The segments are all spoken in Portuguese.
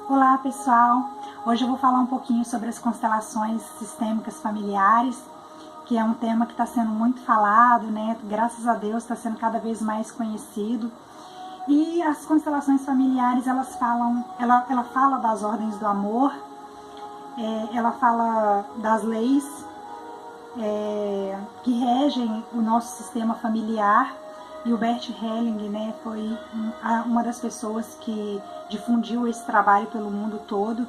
Olá pessoal, hoje eu vou falar um pouquinho sobre as constelações sistêmicas familiares, que é um tema que está sendo muito falado, né? Graças a Deus está sendo cada vez mais conhecido. E as constelações familiares, ela fala das ordens do amor, ela fala das leis que regem o nosso sistema familiar. E o Bert Helling, né, foi uma das pessoas que difundiu esse trabalho pelo mundo todo.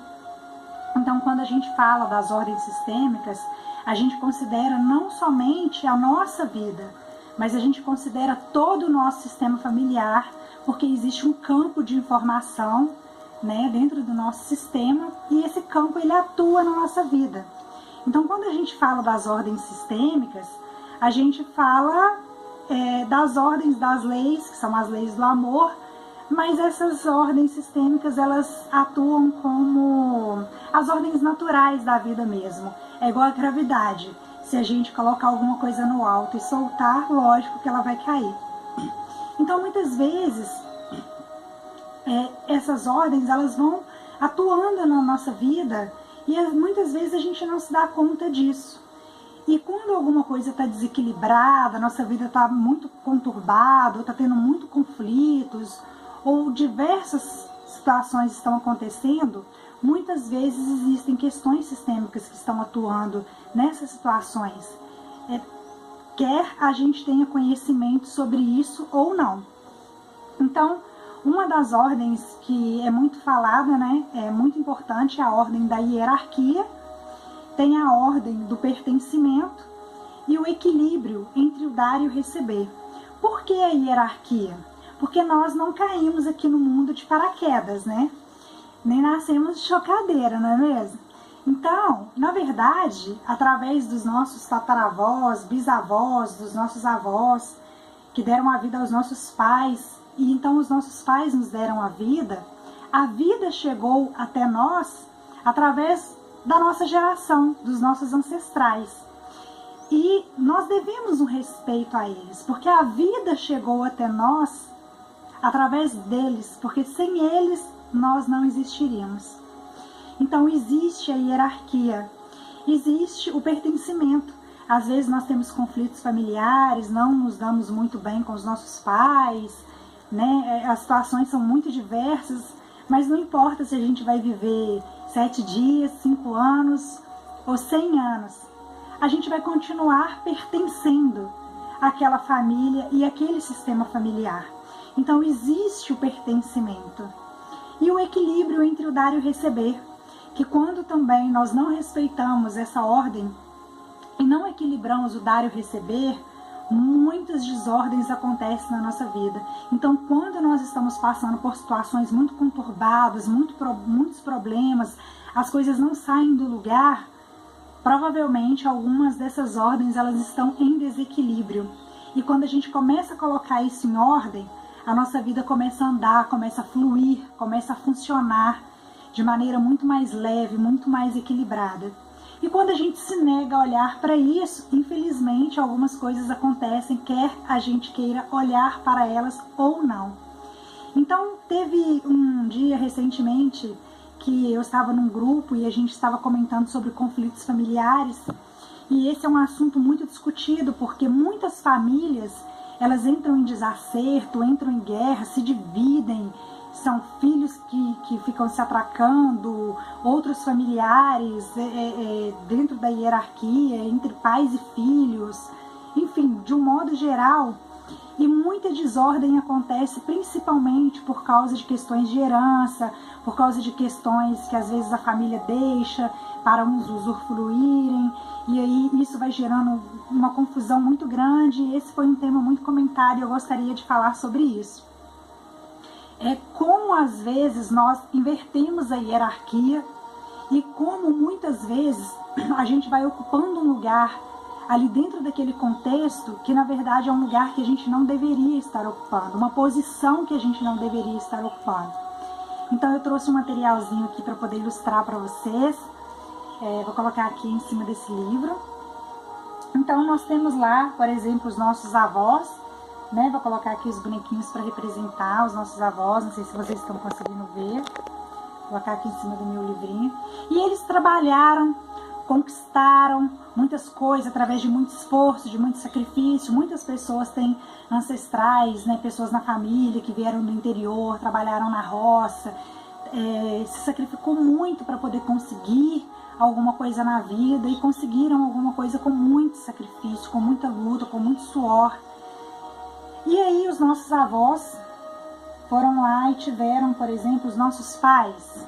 Então, quando a gente fala das ordens sistêmicas, a gente considera não somente a nossa vida, mas a gente considera todo o nosso sistema familiar, porque existe um campo de informação, né, dentro do nosso sistema, e esse campo ele atua na nossa vida. Então, quando a gente fala das ordens sistêmicas, a gente fala das ordens das leis, que são as leis do amor, mas essas ordens sistêmicas, elas atuam como as ordens naturais da vida mesmo. É igual a gravidade. Se a gente colocar alguma coisa no alto e soltar, lógico que ela vai cair. Então, muitas vezes, essas ordens, elas vão atuando na nossa vida e muitas vezes a gente não se dá conta disso. E quando alguma coisa está desequilibrada, nossa vida está muito conturbada, ou está tendo muito conflitos, ou diversas situações estão acontecendo, muitas vezes existem questões sistêmicas que estão atuando nessas situações. Quer a gente tenha conhecimento sobre isso ou não. Então, uma das ordens que é muito falada, né, é muito importante, é a ordem da hierarquia. Tem a ordem do pertencimento e o equilíbrio entre o dar e o receber. Por que a hierarquia? Porque nós não caímos aqui no mundo de paraquedas, né? Nem nascemos de chocadeira, não é mesmo? Então, na verdade, através dos nossos tataravós, bisavós, dos nossos avós, que deram a vida aos nossos pais, e então os nossos pais nos deram a vida chegou até nós através da nossa geração, dos nossos ancestrais. E nós devemos um respeito a eles, porque a vida chegou até nós através deles, porque sem eles nós não existiríamos. Então existe a hierarquia, existe o pertencimento. Às vezes nós temos conflitos familiares, não nos damos muito bem com os nossos pais, né? As situações são muito diversas, mas não importa se a gente vai viver 7 dias, 5 anos ou 100 anos. A gente vai continuar pertencendo àquela família e àquele sistema familiar. Então existe o pertencimento. E o equilíbrio entre o dar e o receber. Que quando também nós não respeitamos essa ordem e não equilibramos o dar e o receber, muitas desordens acontecem na nossa vida. Então, quando nós estamos passando por situações muito conturbadas, muitos problemas, as coisas não saem do lugar, provavelmente algumas dessas ordens elas estão em desequilíbrio. E quando a gente começa a colocar isso em ordem, a nossa vida começa a andar, começa a fluir, começa a funcionar de maneira muito mais leve, muito mais equilibrada. E quando a gente se nega a olhar para isso, infelizmente algumas coisas acontecem, quer a gente queira olhar para elas ou não. Então teve um dia recentemente que eu estava num grupo e a gente estava comentando sobre conflitos familiares. E esse é um assunto muito discutido, porque muitas famílias, elas entram em desacerto, entram em guerra, se dividem. São filhos que ficam se atracando, outros familiares dentro da hierarquia, entre pais e filhos, enfim, de um modo geral. E muita desordem acontece principalmente por causa de questões de herança, por causa de questões que às vezes a família deixa para uns usufruírem, e aí isso vai gerando uma confusão muito grande. Esse foi um tema muito comentado e eu gostaria de falar sobre isso. Como às vezes nós invertemos a hierarquia e como muitas vezes a gente vai ocupando um lugar ali dentro daquele contexto que na verdade é um lugar que a gente não deveria estar ocupando, uma posição que a gente não deveria estar ocupando. Então eu trouxe um materialzinho aqui para poder ilustrar para vocês, vou colocar aqui em cima desse livro. Então nós temos lá, por exemplo, os nossos avós, né? Vou colocar aqui os bonequinhos para representar os nossos avós, não sei se vocês estão conseguindo ver. Vou colocar aqui em cima do meu livrinho. E eles trabalharam, conquistaram muitas coisas através de muito esforço, de muito sacrifício. Muitas pessoas têm ancestrais, né, pessoas na família que vieram do interior, trabalharam na roça, se sacrificou muito para poder conseguir alguma coisa na vida e conseguiram alguma coisa com muito sacrifício, com muita luta, com muito suor. E aí os nossos avós foram lá e tiveram, por exemplo, os nossos pais,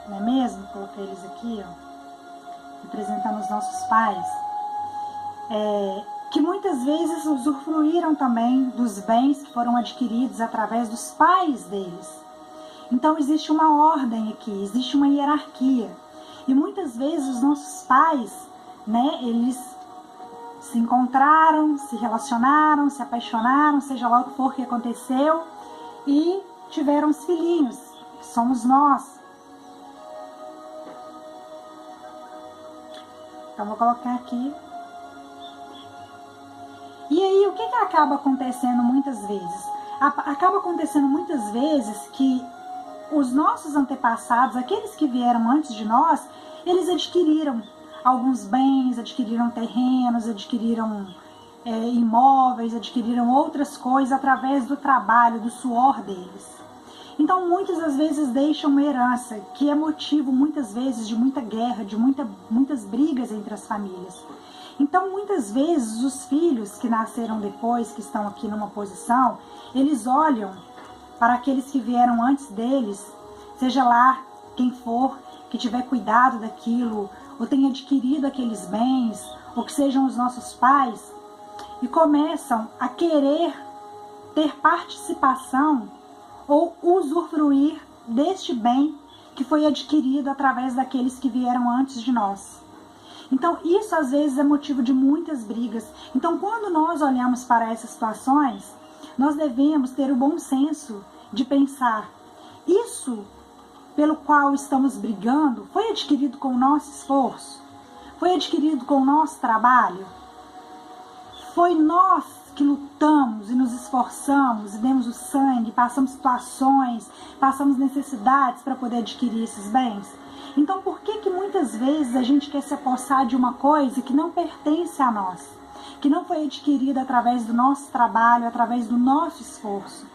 não é mesmo? Coloquei eles aqui, ó, representando os nossos pais, que muitas vezes usufruíram também dos bens que foram adquiridos através dos pais deles. Então existe uma ordem aqui, existe uma hierarquia. E muitas vezes os nossos pais, né, eles se encontraram, se relacionaram, se apaixonaram, seja lá o que for que aconteceu, e tiveram os filhinhos, que somos nós. Então vou colocar aqui. E aí o que acaba acontecendo muitas vezes? Acaba acontecendo muitas vezes que os nossos antepassados, aqueles que vieram antes de nós, eles adquiriram alguns bens, adquiriram terrenos, adquiriram imóveis, adquiriram outras coisas através do trabalho, do suor deles. Então muitas das vezes deixam uma herança, que é motivo muitas vezes de muita guerra, de muitas brigas entre as famílias. Então muitas vezes os filhos que nasceram depois, que estão aqui numa posição, eles olham para aqueles que vieram antes deles, seja lá quem for, que tiver cuidado daquilo, ou tenha adquirido aqueles bens, ou que sejam os nossos pais, e começam a querer ter participação ou usufruir deste bem que foi adquirido através daqueles que vieram antes de nós. Então isso às vezes é motivo de muitas brigas. Então quando nós olhamos para essas situações, nós devemos ter o bom senso de pensar, isso pelo qual estamos brigando foi adquirido com o nosso esforço? Foi adquirido com o nosso trabalho? Foi nós que lutamos e nos esforçamos e demos o sangue, passamos situações, passamos necessidades para poder adquirir esses bens? Então por que muitas vezes a gente quer se apossar de uma coisa que não pertence a nós? Que não foi adquirida através do nosso trabalho, através do nosso esforço?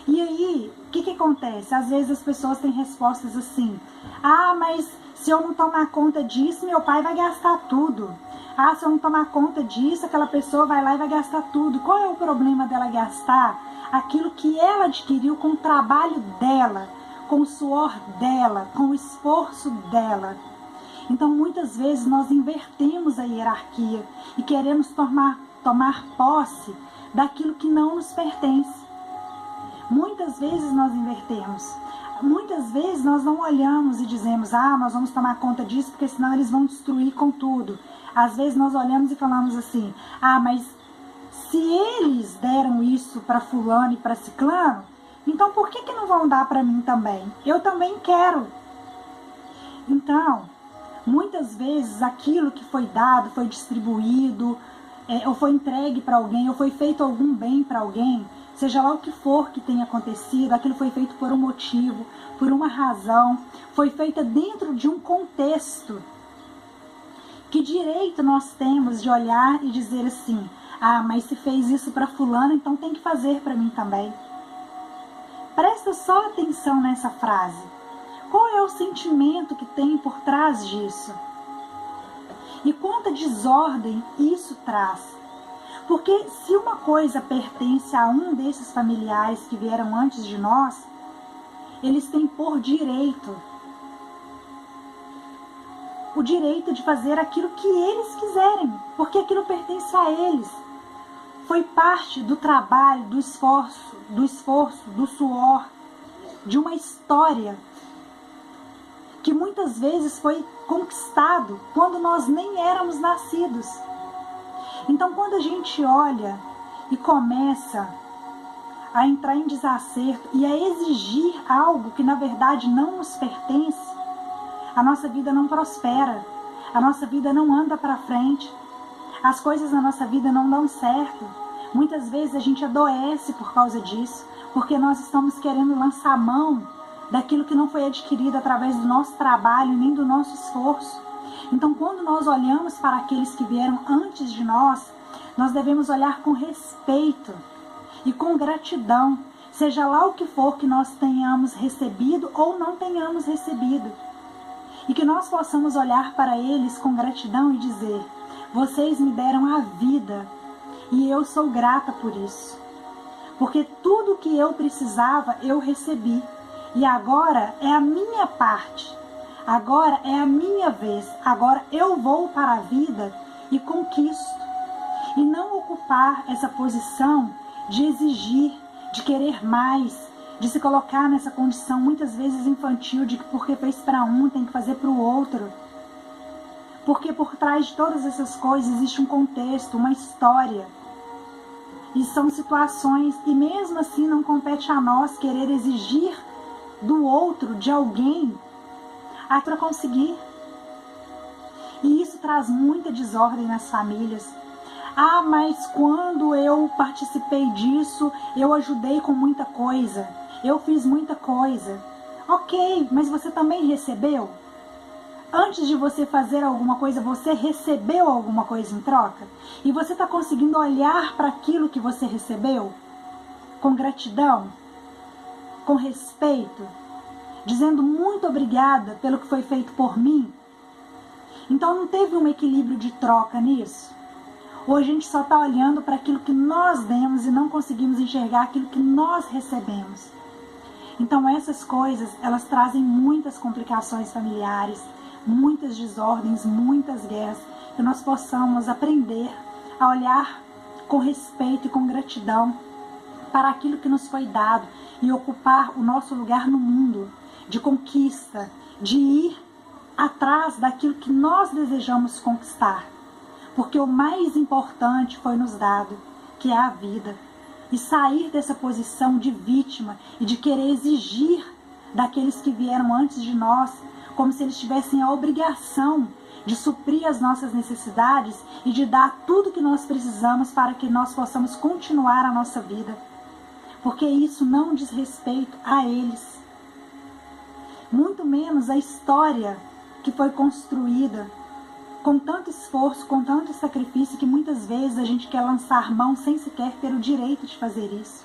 E aí, o que acontece? Às vezes as pessoas têm respostas assim: ah, mas se eu não tomar conta disso, meu pai vai gastar tudo. Ah, se eu não tomar conta disso, aquela pessoa vai lá e vai gastar tudo. Qual é o problema dela gastar aquilo que ela adquiriu com o trabalho dela, com o suor dela, com o esforço dela? Então muitas vezes nós invertemos a hierarquia e queremos tomar posse daquilo que não nos pertence. Muitas vezes nós invertemos. Muitas vezes nós não olhamos e dizemos, ah, nós vamos tomar conta disso porque senão eles vão destruir com tudo. Às vezes nós olhamos e falamos assim, ah, mas se eles deram isso para fulano e para ciclano, então por que não vão dar para mim também? Eu também quero. Então, muitas vezes aquilo que foi dado, foi distribuído, ou foi entregue para alguém, ou foi feito algum bem para alguém, seja lá o que for que tenha acontecido, aquilo foi feito por um motivo, por uma razão, foi feita dentro de um contexto. Que direito nós temos de olhar e dizer assim, ah, mas se fez isso para fulano, então tem que fazer para mim também? Presta só atenção nessa frase. Qual é o sentimento que tem por trás disso? E quanta desordem isso traz? Porque se uma coisa pertence a um desses familiares que vieram antes de nós, eles têm por direito o direito de fazer aquilo que eles quiserem, porque aquilo pertence a eles. Foi parte do trabalho, do esforço, do suor, de uma história que muitas vezes foi conquistado quando nós nem éramos nascidos. Então, quando a gente olha e começa a entrar em desacerto e a exigir algo que na verdade não nos pertence, a nossa vida não prospera, a nossa vida não anda para frente, as coisas na nossa vida não dão certo. Muitas vezes a gente adoece por causa disso, porque nós estamos querendo lançar mão daquilo que não foi adquirido através do nosso trabalho nem do nosso esforço. Então, quando nós olhamos para aqueles que vieram antes de nós devemos olhar com respeito e com gratidão, seja lá o que for que nós tenhamos recebido ou não tenhamos recebido. E que nós possamos olhar para eles com gratidão e dizer: vocês me deram a vida e eu sou grata por isso. Porque tudo que eu precisava eu recebi. E agora é a minha parte. Agora é a minha vez. Agora eu vou para a vida e conquisto. E não ocupar essa posição de exigir, de querer mais, de se colocar nessa condição muitas vezes infantil de que porque fez para um tem que fazer para o outro. Porque por trás de todas essas coisas existe um contexto, uma história. E são situações, e mesmo assim não compete a nós querer exigir do outro, de alguém, para conseguir. E isso traz muita desordem nas famílias. Ah, mas quando eu participei disso, eu ajudei com muita coisa, eu fiz muita coisa. Ok, mas você também recebeu? Antes de você fazer alguma coisa, você recebeu alguma coisa em troca? E você está conseguindo olhar para aquilo que você recebeu com gratidão, com respeito, dizendo muito obrigada pelo que foi feito por mim? Então não teve um equilíbrio de troca nisso? Ou a gente só está olhando para aquilo que nós demos e não conseguimos enxergar aquilo que nós recebemos? Então essas coisas, elas trazem muitas complicações familiares, muitas desordens, muitas guerras. Que nós possamos aprender a olhar com respeito e com gratidão para aquilo que nos foi dado e ocupar o nosso lugar no mundo de conquista, de ir atrás daquilo que nós desejamos conquistar. Porque o mais importante foi nos dado, que é a vida. E sair dessa posição de vítima e de querer exigir daqueles que vieram antes de nós, como se eles tivessem a obrigação de suprir as nossas necessidades e de dar tudo que nós precisamos para que nós possamos continuar a nossa vida. Porque isso não diz respeito a eles. Muito menos a história que foi construída com tanto esforço, com tanto sacrifício, que muitas vezes a gente quer lançar mão sem sequer ter o direito de fazer isso.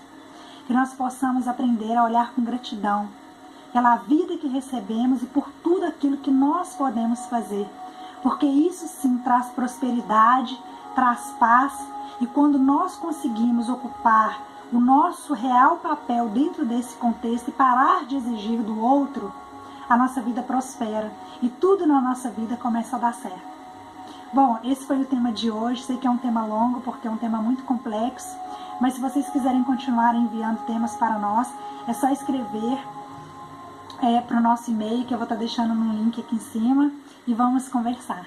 Que nós possamos aprender a olhar com gratidão pela vida que recebemos e por tudo aquilo que nós podemos fazer. Porque isso sim traz prosperidade, traz paz, e quando nós conseguimos ocupar o nosso real papel dentro desse contexto e parar de exigir do outro, a nossa vida prospera e tudo na nossa vida começa a dar certo. Bom, esse foi o tema de hoje. Sei que é um tema longo porque é um tema muito complexo, mas se vocês quiserem continuar enviando temas para nós, é só escrever para o nosso e-mail, que eu vou estar deixando no link aqui em cima, e vamos conversar.